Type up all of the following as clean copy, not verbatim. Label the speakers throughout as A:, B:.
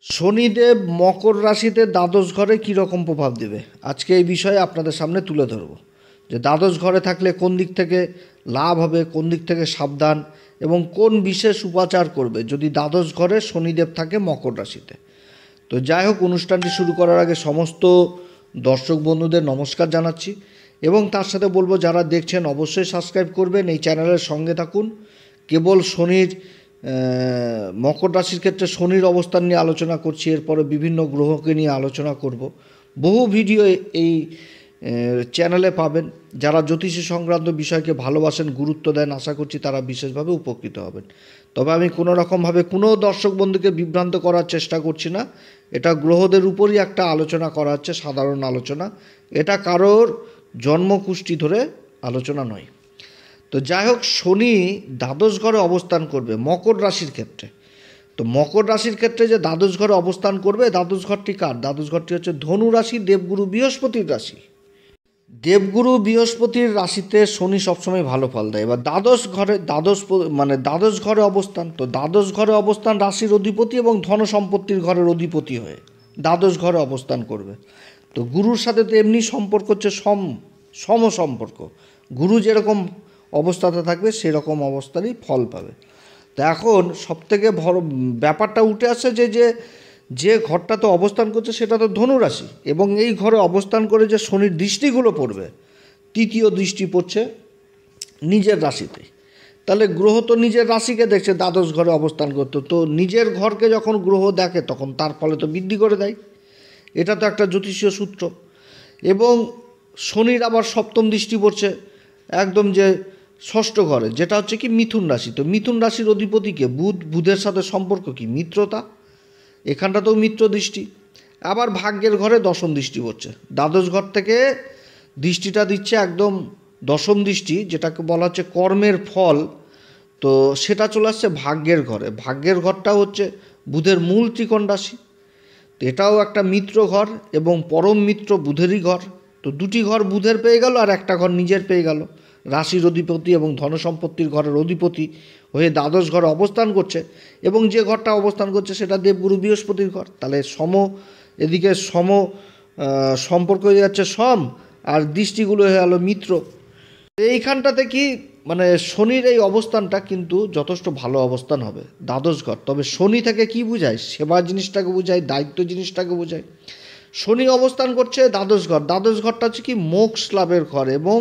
A: শনিদেব মকর রাশিতে দ্বাদশ ঘরে কীরকম প্রভাব দেবে আজকে এই বিষয়ে আপনাদের সামনে তুলে ধরব যে দ্বাদশ ঘরে থাকলে কোন দিক থেকে লাভ হবে, কোন দিক থেকে সাবধান এবং কোন বিশেষ উপাচার করবে যদি দ্বাদশ ঘরে শনিদেব থাকে মকর রাশিতে। তো যাই হোক, অনুষ্ঠানটি শুরু করার আগে সমস্ত দর্শক বন্ধুদের নমস্কার জানাচ্ছি এবং তার সাথে বলবো যারা দেখছেন অবশ্যই সাবস্ক্রাইব করবেন, এই চ্যানেলের সঙ্গে থাকুন। কেবল শনির মকর রাশির ক্ষেত্রে শনির অবস্থান নিয়ে আলোচনা করছি, এরপরে বিভিন্ন গ্রহকে নিয়ে আলোচনা করব। বহু ভিডিও এই চ্যানেলে পাবেন। যারা জ্যোতিষী সংক্রান্ত বিষয়কে ভালোবাসেন, গুরুত্ব দেন, আশা করছি তারা বিশেষভাবে উপকৃত হবেন। তবে আমি কোনো রকমভাবে কোনো দর্শক বন্ধুকে বিভ্রান্ত করার চেষ্টা করছি না। এটা গ্রহদের উপরই একটা আলোচনা করা হচ্ছে, সাধারণ আলোচনা। এটা কারোর জন্মকুষ্টি ধরে আলোচনা নয়। তো যাই হোক, শনি দ্বাদশ ঘরে অবস্থান করবে মকর রাশির ক্ষেত্রে। তো মকর রাশির ক্ষেত্রে যে দ্বাদশ ঘরে অবস্থান করবে, দ্বাদশ ঘরটি কার? দ্বাদশ ঘরটি হচ্ছে ধনু রাশি, দেবগুরু বৃহস্পতির রাশি। দেবগুরু বৃহস্পতির রাশিতে শনি সবসময় ভালো ফল দেয়। এবার দ্বাদশ ঘরে দ্বাদশ ঘরে অবস্থান, তো দ্বাদশ ঘরে অবস্থান রাশির অধিপতি এবং ধন সম্পত্তির ঘরের অধিপতি হয়ে দ্বাদশ ঘরে অবস্থান করবে। তো গুরুর সাথে তো এমনি সম্পর্ক হচ্ছে সম সম্পর্ক। গুরু যেরকম অবস্থাতে থাকবে সেরকম অবস্থারই ফল পাবে। তো এখন সবথেকে বড় ব্যাপারটা উঠে আসছে যে ঘরটাতে অবস্থান করছে সেটা তো ধনুরাশি, এবং এই ঘরে অবস্থান করে যে শনির দৃষ্টিগুলো পড়বে, তৃতীয় দৃষ্টি পড়ছে নিজের রাশিতে। তাহলে গ্রহ তো নিজের রাশিকে দেখছে দ্বাদশ ঘরে অবস্থান করতে, তো নিজের ঘরকে যখন গ্রহ দেখে তখন তার ফলে তো বৃদ্ধি করে দেয়। এটা তো একটা জ্যোতিষীয় সূত্র। এবং শনির আবার সপ্তম দৃষ্টি পড়ছে একদম যে ষষ্ঠ ঘরে, যেটা হচ্ছে কি মিথুন রাশি। তো মিথুন রাশির অধিপতিকে বুধের সাথে সম্পর্ক কি? মিত্রতা। এখানটাতেও মিত্র দৃষ্টি। আবার ভাগ্যের ঘরে দশম দৃষ্টি পড়ছে। দ্বাদশ ঘর থেকে দৃষ্টিটা দিচ্ছে একদম দশম দৃষ্টি, যেটাকে বলা হচ্ছে কর্মের ফল। তো সেটা চলে আসছে ভাগ্যের ঘরে। ভাগ্যের ঘরটা হচ্ছে বুধের মূল ত্রিকোণ রাশি। তো এটাও একটা মিত্র ঘর এবং পরম মিত্র বুধেরই ঘর। তো দুটি ঘর বুধের পেয়ে গেল আর একটা ঘর নিজের পেয়ে গেল। রাশির অধিপতি এবং ধনসম্পত্তির ঘরের অধিপতি হয়ে দ্বাদশ ঘরে অবস্থান করছে, এবং যে ঘরটা অবস্থান করছে সেটা দেবগুরু বৃহস্পতির ঘর। তাহলে এদিকে সম্পর্ক হয়ে যাচ্ছে সম, আর দৃষ্টিগুলো হয়ে গেল মিত্র। এইখানটাতে কি শনির এই অবস্থানটা কিন্তু যথেষ্ট ভালো অবস্থান হবে দ্বাদশ ঘর। তবে শনি থেকে কি বোঝায়? সেবা জিনিসটাকে বোঝায়, দায়িত্ব জিনিসটাকে বোঝায়। শনি অবস্থান করছে দ্বাদশ ঘর। দ্বাদশ ঘরটা হচ্ছে কি মোক্ষ লাভের ঘর, এবং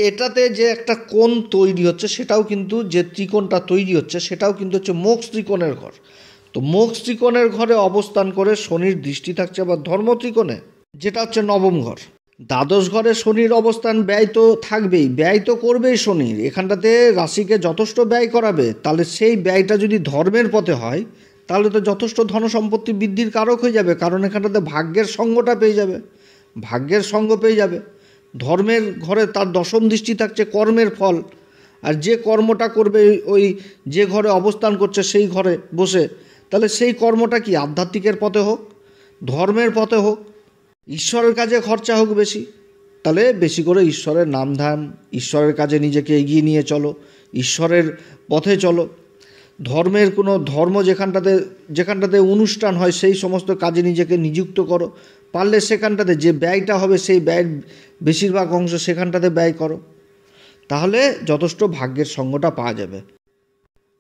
A: এটাতে যে একটা কোণ তৈরি হচ্ছে সেটাও কিন্তু, যে ত্রিকোণটা তৈরি হচ্ছে সেটাও কিন্তু হচ্ছে মোক্ষ ত্রিকোণের ঘর। তো মোক্ষ ত্রিকোণের ঘরে অবস্থান করে শনির দৃষ্টি থাকছে আবার ধর্ম ত্রিকোণে, যেটা হচ্ছে নবম ঘর। দ্বাদশ ঘরে শনির অবস্থান, ব্যয় তো থাকবেই, ব্যয় তো করবেই শনির। এখানটাতে রাশিকে যথেষ্ট ব্যয় করাবে, তাহলে সেই ব্যয়টা যদি ধর্মের পথে হয় তাহলে তো যথেষ্ট ধনসম্পত্তি বৃদ্ধির কারক হয়ে যাবে, কারণ এখানটাতে ভাগ্যের সঙ্গটা পেয়ে যাবে, ভাগ্যের সঙ্গ পেয়ে যাবে। ধর্মের ঘরে তার দশম দৃষ্টি থাকছে কর্মের ফল, আর যে কর্মটা করবে ওই যে ঘরে অবস্থান করছে সেই ঘরে বসে, তাহলে সেই কর্মটা কি আধ্যাত্মিকের পথে হোক, ধর্মের পথে হোক, ঈশ্বরের কাজে খরচা হোক বেশি। তাহলে বেশি করে ঈশ্বরের নাম ধাম, ঈশ্বরের কাজে নিজেকে এগিয়ে নিয়ে চলো, ঈশ্বরের পথে চলো। ধর্মের কোনো ধর্ম যেখানটাতে অনুষ্ঠান হয় সেই সমস্ত কাজে নিজেকে নিযুক্ত করো। পারলে সেখানটাতে যে ব্যয়টা হবে সেই ব্যয়ের বেশিরভাগ অংশ সেখানটাতে ব্যয় করো, তাহলে যথেষ্ট ভাগ্যের সঙ্গটা পাওয়া যাবে।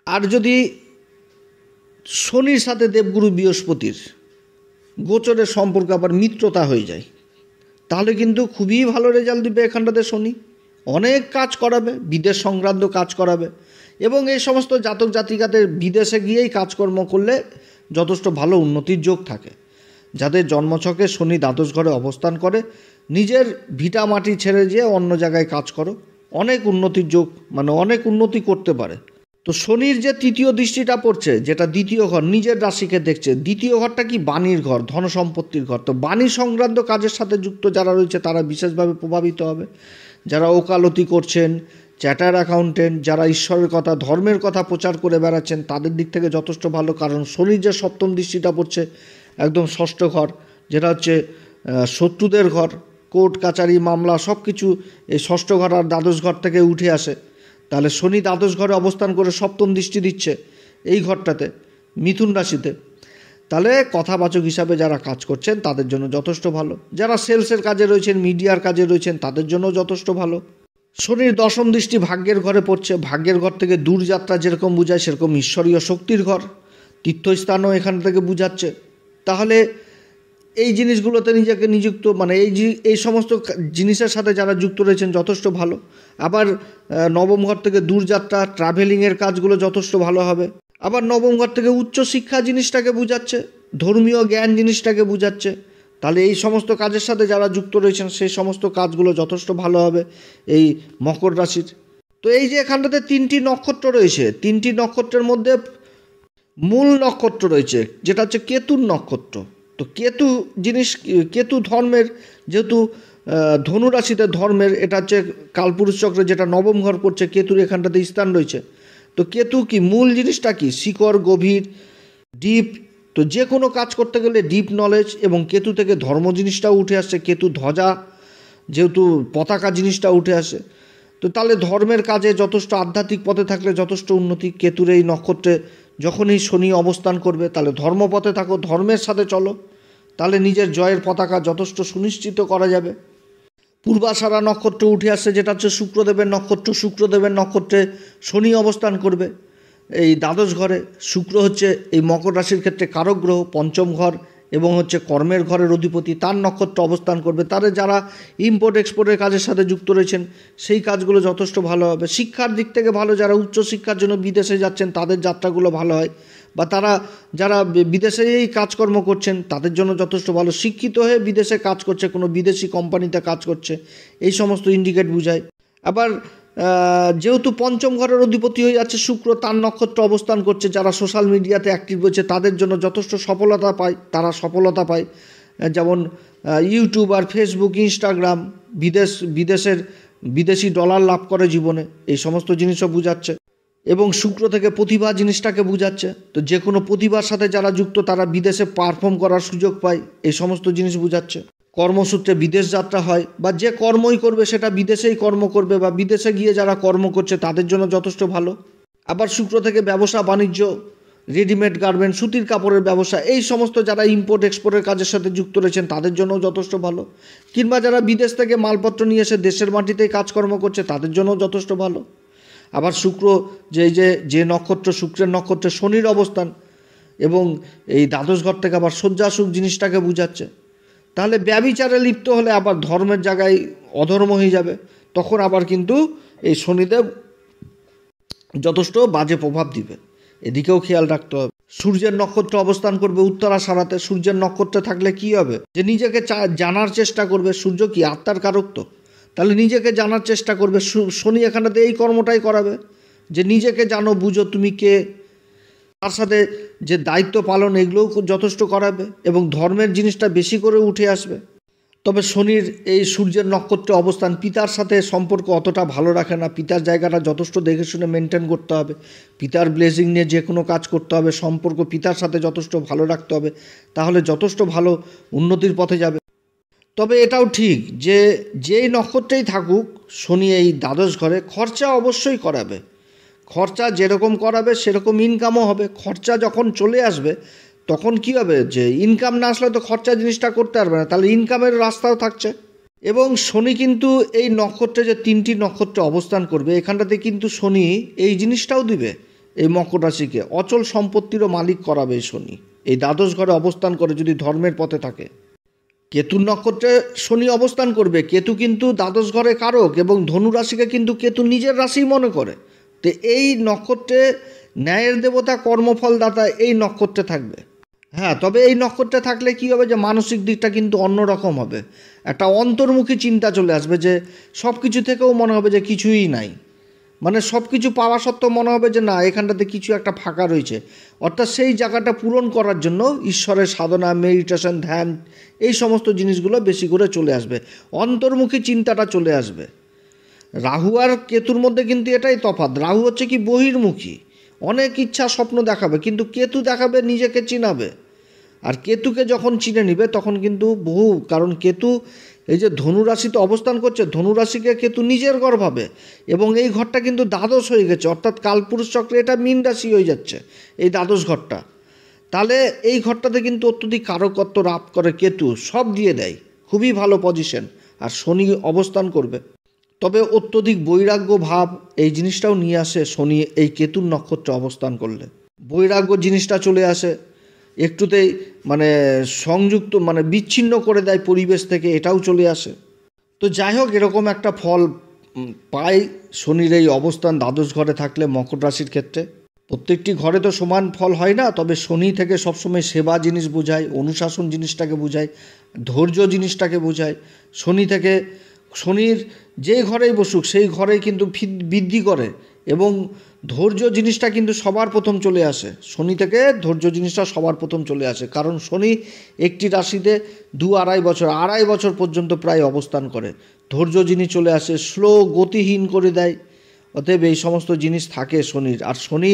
A: আর যদি শনির সাথে দেবগুরু বৃহস্পতির গোচরের সম্পর্ক আবার মিত্রতা হয়ে যায়, তাহলে কিন্তু খুবই ভালো রেজাল্ট দিবে এখানটাতে শনি। অনেক কাজ করাবে, বিদেশ সংক্রান্ত কাজ করাবে, এবং এই সমস্ত জাতক জাতিকাদের বিদেশে গিয়েই কাজকর্ম করলে যথেষ্ট ভালো উন্নতির যোগ থাকে। যাদের জন্মছকে শনি দ্বাদশ ঘরে অবস্থান করে, নিজের ভিটা মাটি ছেড়ে যেয়ে অন্য জায়গায় কাজ করো, অনেক উন্নতির যোগ, অনেক উন্নতি করতে পারে। তো শনির যে তৃতীয় দৃষ্টিটা পড়ছে, যেটা দ্বিতীয় ঘর, নিজের রাশিকে দেখছে। দ্বিতীয় ঘরটা কি? বাণীর ঘর, ধনসম্পত্তির ঘর। তো বাণী সংক্রান্ত কাজের সাথে যুক্ত যারা রয়েছে তারা বিশেষভাবে প্রভাবিত হবে। যারা ওকালতি করছেন, চ্যাটার অ্যাকাউন্টেন্ট, যারা ঈশ্বরের কথা, ধর্মের কথা প্রচার করে বেড়াচ্ছেন, তাদের দিক থেকে যথেষ্ট ভালো, কারণ শনির যে সপ্তম দৃষ্টিটা পড়ছে একদম ষষ্ঠ ঘর, যেটা হচ্ছে শত্রুদের ঘর। কোর্ট কাচারি মামলা সব কিছু এই ষষ্ঠ ঘর আর দ্বাদশ ঘর থেকে উঠে আসে। তাহলে শনি দ্বাদশ ঘরে অবস্থান করে সপ্তম দৃষ্টি দিচ্ছে এই ঘরটাতে, মিথুন রাশিতে। তাহলে কথাবাচক হিসাবে যারা কাজ করছেন তাদের জন্য যথেষ্ট ভালো। যারা সেলসের কাজে রয়েছেন, মিডিয়ার কাজে রয়েছেন, তাদের জন্য যথেষ্ট ভালো। শনির দশম দৃষ্টি ভাগ্যের ঘরে পড়ছে। ভাগ্যের ঘর থেকে দূরযাত্রা যেরকম বোঝায়, সেরকম ঈশ্বরীয় শক্তির ঘর, তীর্থস্থানও এখান থেকে বোঝাচ্ছে। তাহলে এই জিনিসগুলোতে নিজেকে নিযুক্ত, মানে এই সমস্ত জিনিসের সাথে যারা যুক্ত রয়েছেন যথেষ্ট ভালো। আবার নবম ঘর থেকে দূরযাত্রা, ট্রাভেলিংয়ের কাজগুলো যথেষ্ট ভালো হবে। আবার নবম ঘর থেকে উচ্চশিক্ষা জিনিসটাকে বোঝাচ্ছে, ধর্মীয় জ্ঞান জিনিসটাকে বোঝাচ্ছে। তাহলে এই সমস্ত কাজের সাথে যারা যুক্ত রয়েছেন সেই সমস্ত কাজগুলো যথেষ্ট ভালো হবে এই মকর রাশির। তো এই যে এখানটাতে 3টি নক্ষত্র রয়েছে, 3টি নক্ষত্রের মধ্যে মূল নক্ষত্র রয়েছে যেটা হচ্ছে কেতুর নক্ষত্র। তো কেতু ধর্মের, যেহেতু ধনু রাশিতে ধর্মের, এটা হচ্ছে কালপুরুষ চক্রে যেটা নবম ঘর পড়ছে, কেতুর এখানটাতে স্থান রয়েছে। তো কেতু কি মূল জিনিসটা কি? শিকড়, গভীর, ডিপ। তো যে কোনো কাজ করতে গেলে ডিপ নলেজ, এবং কেতু থেকে ধর্ম জিনিসটাও উঠে আসছে। কেতু ধ্বজা, যেহেতু পতাকা জিনিসটা উঠে আসে। তো তাহলে ধর্মের কাজে যথেষ্ট, আধ্যাত্মিক পথে থাকলে যথেষ্ট উন্নতি। কেতুর এই নক্ষত্রে যখনই শনি অবস্থান করবে, তাহলে ধর্মপথে থাকো, ধর্মের সাথে চলো, তাহলে নিজের জয়ের পতাকা যথেষ্ট সুনিশ্চিত করা যাবে। পূর্বাষাঢ়া নক্ষত্র উঠে আসছে, যেটা হচ্ছে শুক্রদেবের নক্ষত্র। শুক্রদেবের নক্ষত্রে শনি অবস্থান করবে এই দ্বাদশ ঘরে। শুক্র হচ্ছে এই মকর রাশির ক্ষেত্রে কারক গ্রহ, পঞ্চম ঘর এবং হচ্ছে কর্মের ঘরের অধিপতি। তার নক্ষত্র অবস্থান করবে। তারা যারা ইম্পোর্ট এক্সপোর্টের কাজের সাথে যুক্ত রয়েছেন সেই কাজগুলো যথেষ্ট ভালো হবে। শিক্ষার দিক থেকে ভালো, যারা উচ্চশিক্ষার জন্য বিদেশে যাচ্ছেন তাদের যাত্রাগুলো ভালো হয়, বা যারা বিদেশেই কাজকর্ম করছেন তাদের জন্য যথেষ্ট ভালো। শিক্ষিত হয়ে বিদেশে কাজ করছে, কোনো বিদেশি কোম্পানিতে কাজ করছে, এই সমস্ত ইন্ডিকেট বোঝায়। আবার যেহেতু পঞ্চম ঘরের অধিপতি হয়ে যাচ্ছে শুক্র, তার নক্ষত্র অবস্থান করছে, যারা সোশ্যাল মিডিয়াতে অ্যাক্টিভ রয়েছে তাদের জন্য যথেষ্ট সফলতা পায়। যেমন ইউটিউব আর ফেসবুক, ইনস্টাগ্রাম, বিদেশি ডলার লাভ করে জীবনে, এই সমস্ত জিনিসও বোঝাচ্ছে। এবং শুক্র থেকে প্রতিভা জিনিসটাকে বোঝাচ্ছে। তো যে কোনো প্রতিভার সাথে যারা যুক্ত তারা বিদেশে পারফর্ম করার সুযোগ পায়, এই সমস্ত জিনিস বোঝাচ্ছে। কর্মসূত্রে বিদেশ যাত্রা হয়, বা যে কর্মই করবে সেটা বিদেশেই কর্ম করবে, বা বিদেশে গিয়ে যারা কর্ম করছে তাদের জন্য যথেষ্ট ভালো। আবার শুক্র থেকে ব্যবসা বাণিজ্য, রেডিমেড গার্মেন্ট, সুতির কাপড়ের ব্যবসা, এই সমস্ত যারা ইম্পোর্ট এক্সপোর্টের কাজের সাথে যুক্ত রয়েছেন তাদের জন্য যথেষ্ট ভালো। কিংবা যারা বিদেশ থেকে মালপত্র নিয়ে এসে দেশের মাটিতেই কাজকর্ম করছে তাদের জন্য যথেষ্ট ভালো। আবার শুক্র যে নক্ষত্র, শুক্রের নক্ষত্রে শনির অবস্থান, এবং এই দ্বাদশ ঘর থেকে আবার শয্যাসুখ জিনিসটাকে বোঝাচ্ছে। তাহলে ব্যভিচারে লিপ্ত হলে আবার ধর্মের জায়গায় অধর্ম হয়ে যাবে, তখন আবার কিন্তু এই শনিদেব যথেষ্ট বাজে প্রভাব দিবে, এদিকেও খেয়াল রাখতে হবে। সূর্যের নক্ষত্র অবস্থান করবে উত্তরাষাঢ়াতে। সূর্যের নক্ষত্রে থাকলে কি হবে? যে নিজেকে জানার চেষ্টা করবে। সূর্য কি আত্মার কারক, তো তাহলে নিজেকে জানার চেষ্টা করবে। শনি এখানটাতে এই কর্মটাই করাবে, যে নিজেকে জানো, বুঝো তুমি কে, তার সাথে যে দায়িত্ব পালন, এগুলোও যথেষ্ট করাবে, এবং ধর্মের জিনিসটা বেশি করে উঠে আসবে। তবে শনির এই সূর্যের নক্ষত্রে অবস্থান পিতার সাথে সম্পর্ক অতটা ভালো রাখে না। পিতার জায়গাটা যথেষ্ট দেখে শুনে মেনটেন করতে হবে। পিতার ব্লেসিং নিয়ে যে কোনো কাজ করতে হবে, সম্পর্ক পিতার সাথে যথেষ্ট ভালো রাখতে হবে, তাহলে যথেষ্ট ভালো উন্নতির পথে যাবে। তবে এটাও ঠিক যে যেই নক্ষত্রেই থাকুক শনি এই দ্বাদশ ঘরে, খরচা অবশ্যই করাবে। খরচা যেরকম করাবে সেরকম ইনকামও হবে। খরচা যখন চলে আসবে তখন কি হবে, যে ইনকাম না আসলে তো খরচা জিনিসটা করতে পারবে না, তাহলে ইনকামের রাস্তাও থাকছে। এবং শনি কিন্তু এই নক্ষত্রে যে 3টি নক্ষত্রে অবস্থান করবে, এখানটাতে কিন্তু শনি এই জিনিসটাও দিবে, এই মকর রাশিকে অচল সম্পত্তিরও মালিক করাবে। শনি এই দ্বাদশ ঘরে অবস্থান করে যদি ধর্মের পথে থাকে। কেতুর নক্ষত্রে শনি অবস্থান করবে। কেতু কিন্তু দ্বাদশ ঘরে কারক, এবং ধনু রাশিকে কিন্তু কেতু নিজের রাশি মনে করে। তো এই নক্ষত্রে ন্যায়ের দেবতা, কর্মফলদাতা এই নক্ষত্রে থাকবে। হ্যাঁ, তবে এই নক্ষত্রে থাকলে কী হবে, যে মানসিক দিকটা কিন্তু অন্যরকম হবে। একটা অন্তর্মুখী চিন্তা চলে আসবে, যে সব কিছু থেকেও মনে হবে যে কিছুই নাই, মানে সব কিছু পাওয়া সত্ত্বেও মনে হবে যে না, এখানটাতে কিছু একটা ফাঁকা রয়েছে। অর্থাৎ সেই জায়গাটা পূরণ করার জন্য ঈশ্বরের সাধনা, মেডিটেশন, ধ্যান, এই সমস্ত জিনিসগুলো বেশি করে চলে আসবে। অন্তর্মুখী চিন্তাটা চলে আসবে। রাহু আর কেতুর মধ্যে কিন্তু এটাই তফাৎ। রাহু হচ্ছে কি বহির্মুখী, অনেক ইচ্ছা স্বপ্ন দেখাবে, কিন্তু কেতু দেখাবে নিজেকে চিনাবে। আর কেতুকে যখন চিনে নিবে তখন কিন্তু কারণ কেতু এই যে ধনুরাশিতে অবস্থান করছে, ধনুরাশিকে কেতু নিজের ঘর ভাবে, এবং এই ঘরটা কিন্তু দ্বাদশ হয়ে গেছে, অর্থাৎ কালপুরুষ চক্রে এটা মীন রাশি হয়ে যাচ্ছে এই দ্বাদশ ঘরটা। তাহলে এই ঘরটাতে কিন্তু অত্যধিক কারকত্ব লাভ করে কেতু, সব দিয়ে দেয়, খুবই ভালো পজিশন। আর শনি অবস্থান করবে, তবে অত্যধিক বৈরাগ্য ভাব এই জিনিসটাও নিয়ে আসে শনি এই কেতুর নক্ষত্রে অবস্থান করলে। বৈরাগ্য জিনিসটা চলে আসে, একটুতেই মানে সংযুক্ত মানে বিচ্ছিন্ন করে দেয় পরিবেশ থেকে, এটাও চলে আসে। তো যাই হোক, এরকম একটা ফল পাই শনির এই অবস্থান দ্বাদশ ঘরে থাকলে মকর রাশির ক্ষেত্রে। প্রত্যেকটি ঘরে তো সমান ফল হয় না, তবে শনি থেকে সবসময় সেবা জিনিস বোঝায়, অনুশাসন জিনিসটাকে বোঝায়, ধৈর্য জিনিসটাকে বোঝায়। শনি থেকে শনির যে ঘরেই বসুক সেই ঘরেই কিন্তু বৃদ্ধি করে, এবং ধৈর্য জিনিসটা কিন্তু সবার প্রথম চলে আসে। শনি থেকে ধৈর্য জিনিসটা সবার প্রথম চলে আসে, কারণ শনি একটি রাশিতে 2-2.5 বছর পর্যন্ত প্রায় অবস্থান করে। ধৈর্য জিনিস চলে আসে, স্লো গতিহীন করে দেয়। অতএব এই সমস্ত জিনিস থাকে শনির। আর শনি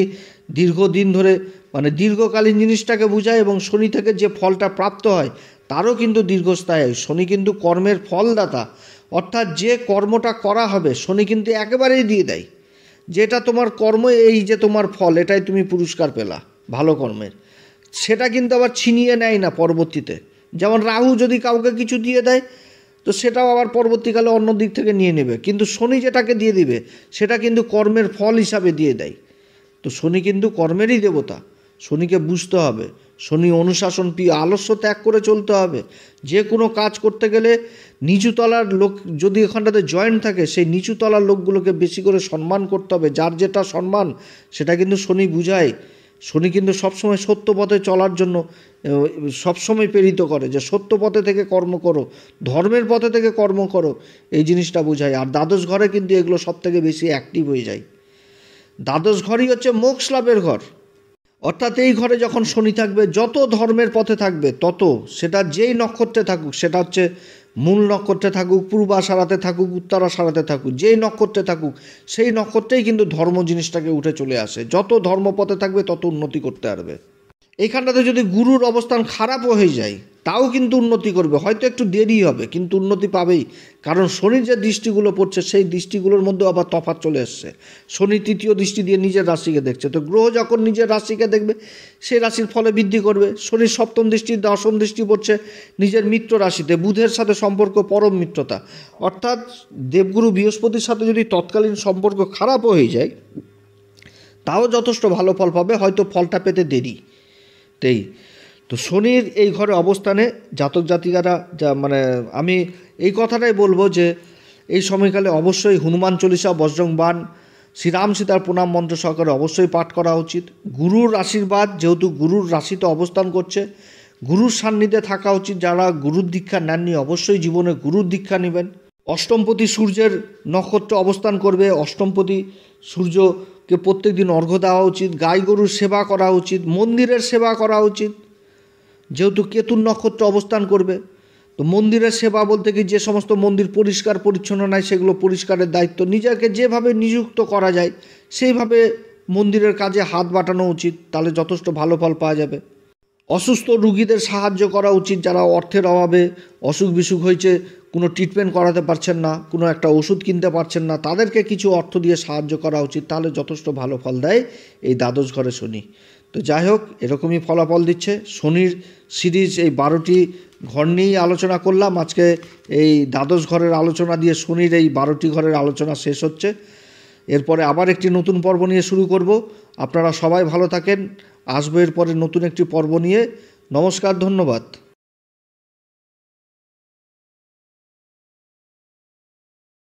A: দীর্ঘদিন ধরে মানে দীর্ঘকালীন জিনিসটাকে বোঝায়, এবং শনি থেকে যে ফলটা প্রাপ্ত হয় তারও কিন্তু দীর্ঘস্থায়ী। শনি কিন্তু কর্মের ফলদাতা, অর্থাৎ যে কর্মটা করা হবে শনি কিন্তু একেবারেই দিয়ে দেয়, যেটা তোমার কর্ম, এই যে তোমার ফল, এটাই তুমি পুরস্কার পেলা ভালো কর্মের, সেটা কিন্তু আবার ছিনিয়ে নেয় না পরবর্তীতে। যেমন রাহু যদি কাউকে কিছু দিয়ে দেয় তো সেটাও আবার পরবর্তীকালে অন্য দিক থেকে নিয়ে নেবে, কিন্তু শনি যেটাকে দিয়ে দিবে সেটা কিন্তু কর্মের ফল হিসাবে দিয়ে দেয়। তো শনি কিন্তু কর্মেরই দেবতা, শনিকে বুঝতে হবে। শনি অনুশাসন আলস্য ত্যাগ করে চলতে হবে। যে কোনো কাজ করতে গেলে নিচুতলার লোক যদি এখানটাতে জয়েন্ট থাকে, সেই নিচুতলার লোকগুলোকে বেশি করে সম্মান করতে হবে। যার যেটা সম্মান সেটা কিন্তু শনি বুঝায়। শনি কিন্তু সবসময় সত্য পথে চলার জন্য সবসময় প্রেরিত করে, যে সত্য পথে থেকে কর্ম করো, ধর্মের পথে থেকে কর্ম করো, এই জিনিসটা বোঝায়। আর দ্বাদশ ঘরে কিন্তু এগুলো সব থেকে বেশি অ্যাক্টিভ হয়ে যায়। দ্বাদশ ঘরই হচ্ছে মোক্ষ লাভের ঘর, অর্থাৎ এই ঘরে যখন শনি থাকবে, যত ধর্মের পথে থাকবে তত, সেটা যেই নক্ষত্রে থাকুক, সেটা হচ্ছে মূল নক্ষত্রে থাকুক, পূর্বাষাঢ়াতে থাকুক, উত্তরাষাঢ়াতে থাকুক, যেই নক্ষত্রে থাকুক, সেই নক্ষত্রেই কিন্তু ধর্ম জিনিসটাকে উঠে চলে আসে। যত ধর্মপথে থাকবে তত উন্নতি করতে পারবে। এইখানটাতে যদি গুরুর অবস্থান খারাপও হয়ে যায় তাও কিন্তু উন্নতি করবে, হয়তো একটু দেরি হবে কিন্তু উন্নতি পাবেই। কারণ শনির যে দৃষ্টিগুলো পড়ছে সেই দৃষ্টিগুলোর মধ্যেও আবার তফাৎ চলে এসছে। শনি তৃতীয় দৃষ্টি দিয়ে নিজের রাশিকে দেখছে, তো গ্রহ যখন নিজের রাশিকে দেখবে সেই রাশির ফলে বৃদ্ধি করবে। শনির সপ্তম দৃষ্টি দশম দৃষ্টি পড়ছে নিজের মিত্র রাশিতে, বুধের সাথে সম্পর্ক পরম মিত্রতা, অর্থাৎ দেবগুরু বৃহস্পতির সাথে যদি তৎকালীন সম্পর্ক খারাপও হয়ে যায় তাও যথেষ্ট ভালো ফল পাবে, হয়তো ফলটা পেতে দেরি। তো শনির এই ঘরে অবস্থানে জাতক জাতিকারা মানে আমি এই কথাটাই বলবো যে এই সময়কালে অবশ্যই হনুমান চল্লিশা, বজরং বাণ, শ্রীরাম সীতার প্রণাম মন্ত্র সহকারে অবশ্যই পাঠ করা উচিত। গুরুর আশীর্বাদ, যেহেতু গুরুর রাশিতে অবস্থান করছে, গুরুর সান্নিধ্যে থাকা উচিত। যারা গুরুর দীক্ষা নেননি অবশ্যই জীবনে গুরুর দীক্ষা নেবেন। অষ্টমপতি সূর্যের নক্ষত্র অবস্থান করবে, অষ্টমপতি সূর্যকে প্রত্যেক দিন অর্ঘ্য দেওয়া উচিত, গাই গরুর সেবা করা উচিত, মন্দিরের সেবা করা উচিত। যেহেতু কেতুর নক্ষত্র অবস্থান করবে, তো মন্দিরের সেবা বলতে কি, যে সমস্ত মন্দির পরিষ্কার পরিচ্ছন্ন নয় সেগুলো পরিষ্কারের দায়িত্ব, নিজেকে যেভাবে নিযুক্ত করা যায় সেইভাবে মন্দিরের কাজে হাত বাটানো উচিত, তাহলে যথেষ্ট ভালো ফল পাওয়া যাবে। অসুস্থ রুগীদের সাহায্য করা উচিত, যারা অর্থের অভাবে অসুখ বিসুখ হয়েছে, কোনো ট্রিটমেন্ট করাতে পারছেন না, কোনো একটা ওষুধ কিনতে পারছেন না, তাদেরকে কিছু অর্থ দিয়ে সাহায্য করা উচিত, তাহলে যথেষ্ট ভালো ফল দেয় এই দ্বাদশ ঘরে শনি। তো যাই হোক, এরকমই ফলাফল দিচ্ছে শনির সিরিজ। এই 12টি ঘর নিয়েই আলোচনা করলাম আজকে। এই দ্বাদশ ঘরের আলোচনা দিয়ে শনির এই 12টি ঘরের আলোচনা শেষ হচ্ছে। এরপরে আবার একটি নতুন পর্ব নিয়ে শুরু করব। আপনারা সবাই ভালো থাকেন, আসবো এরপরে নতুন একটি পর্ব নিয়ে। নমস্কার, ধন্যবাদ।